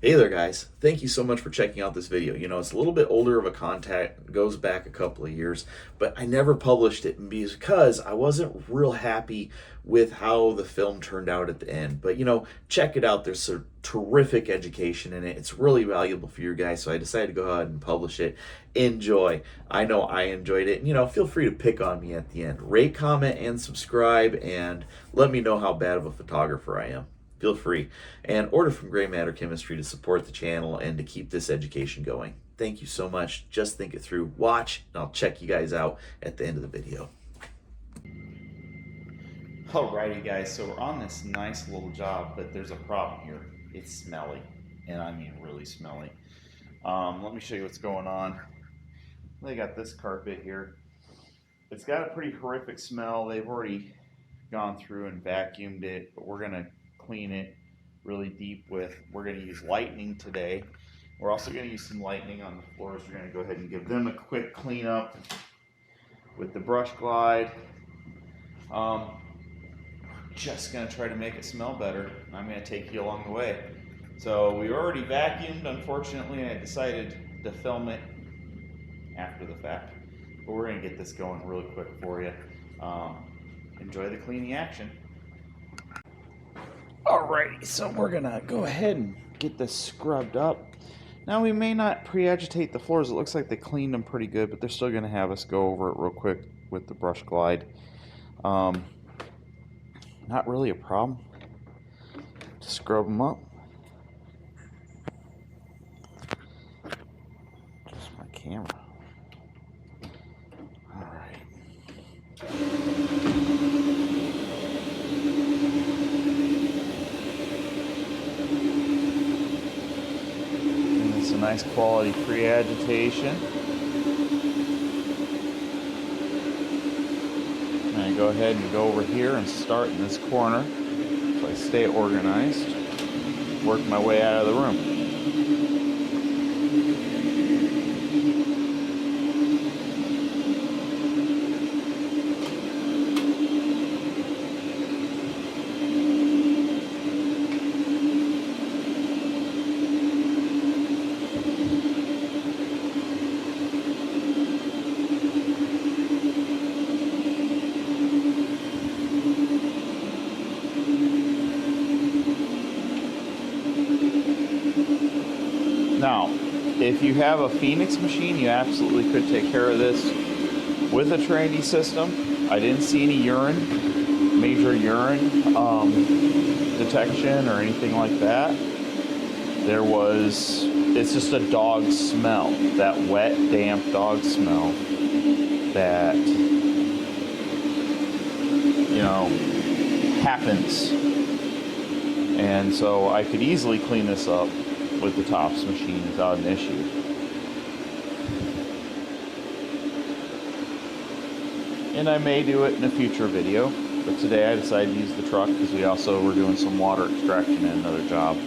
Hey there guys, thank you so much for checking out this video. You know, it's a little bit older of a content, goes back a couple of years, but I never published it because I wasn't real happy with how the film turned out at the end. But you know, check it out, there's a terrific education in it. It's really valuable for you guys, so I decided to go ahead and publish it. Enjoy. I know I enjoyed it. You know, feel free to pick on me at the end. Rate, comment, and subscribe, and let me know how bad of a photographer I am. Feel free, and order from Gray Matter Chemistry to support the channel and to keep this education going. Thank you so much. Just think it through, watch, and I'll check you guys out at the end of the video. Alrighty guys, so we're on this nice little job, but there's a problem here. It's smelly, and I mean really smelly. Let me show you what's going on. They got this carpet here. It's got a pretty horrific smell. They've already gone through and vacuumed it, but we're gonna clean it really deep with, we're going to use lightning today. We're also going to use some lightning on the floors. We're going to go ahead and give them a quick cleanup with the brush glide. Just going to try to make it smell better. I'm going to take you along the way. So we already vacuumed. Unfortunately, I decided to film it after the fact, but we're going to get this going really quick for you. Enjoy the cleaning action. Alrighty, so we're gonna go ahead and get this scrubbed up. Now we may not pre-agitate the floors. It looks like they cleaned them pretty good, but they're still gonna have us go over it real quick with the brush glide. Not really a problem. Just scrub them up. Just my camera. Nice quality pre-agitation. And I go ahead and go over here and start in this corner so I stay organized, work my way out of the room. Now, if you have a Phoenix machine, you absolutely could take care of this with a Trinity system. I didn't see any major urine detection or anything like that. It's just a dog smell, that wet, damp dog smell that, you know, happens. And so I could easily clean this up with the Tops machine without an issue. And I may do it in a future video, but today I decided to use the truck because we also were doing some water extraction in another job.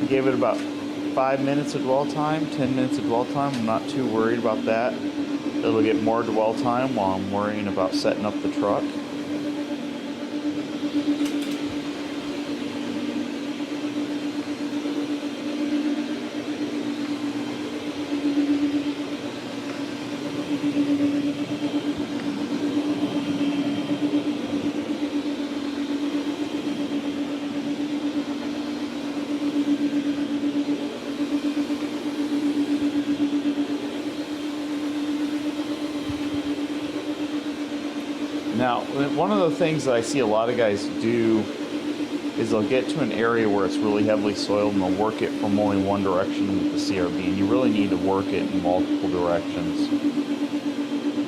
I gave it about 5 minutes of dwell time, 10 minutes of dwell time. I'm not too worried about that. It'll get more dwell time while I'm worrying about setting up the truck. Now, one of the things that I see a lot of guys do is they'll get to an area where it's really heavily soiled and they'll work it from only one direction with the CRB, and you really need to work it in multiple directions.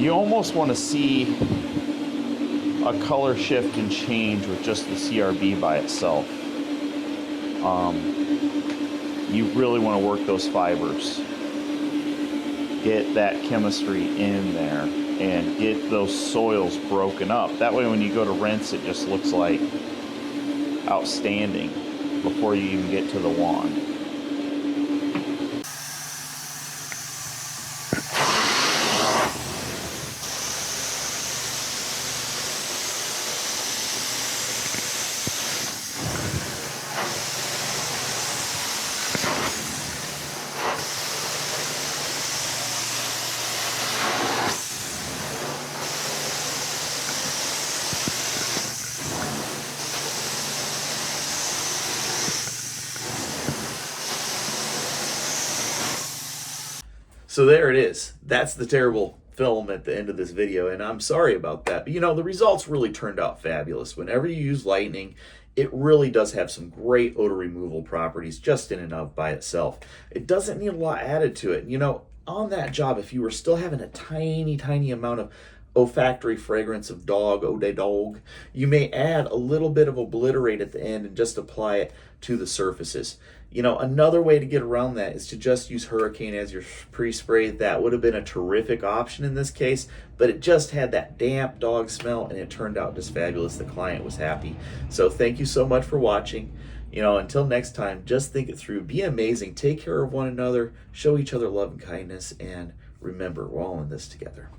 You almost want to see a color shift and change with just the CRB by itself. You really want to work those fibers, get that chemistry in there, and get those soils broken up. That way when you go to rinse, it just looks like outstanding before you even get to the wand. So there it is. That's the terrible film at the end of this video, and I'm sorry about that. But the results really turned out fabulous. Whenever you use lightning, it really does have some great odor removal properties just in and of by itself. It doesn't need a lot added to it. On that job, if you were still having a tiny amount of olfactory fragrance of dog, eau de dog, you may add a little bit of obliterate at the end and just apply it to the surfaces. Another way to get around that is to just use Hurricane as your pre-spray. That would have been a terrific option in this case, but it just had that damp dog smell and it turned out just fabulous. The client was happy. So thank you so much for watching. Until next time, just think it through. Be amazing. Take care of one another. Show each other love and kindness. And remember, we're all in this together.